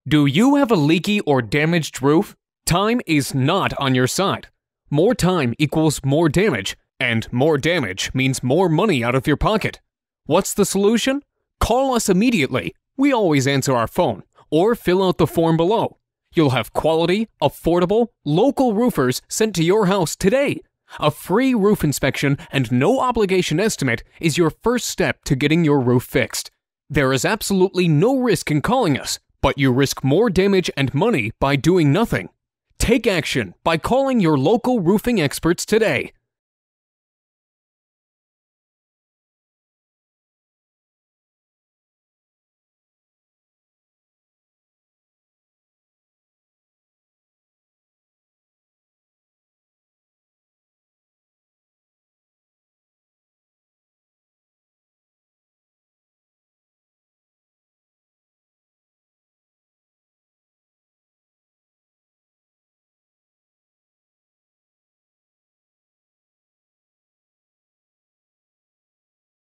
Do you have a leaky or damaged roof? Time is not on your side. More time equals more damage, and more damage means more money out of your pocket. What's the solution? Call us immediately. We always answer our phone, or fill out the form below. You'll have quality, affordable, local roofers sent to your house today. A free roof inspection and no obligation estimate is your first step to getting your roof fixed. There is absolutely no risk in calling us, but you risk more damage and money by doing nothing. Take action by calling your local roofing experts today.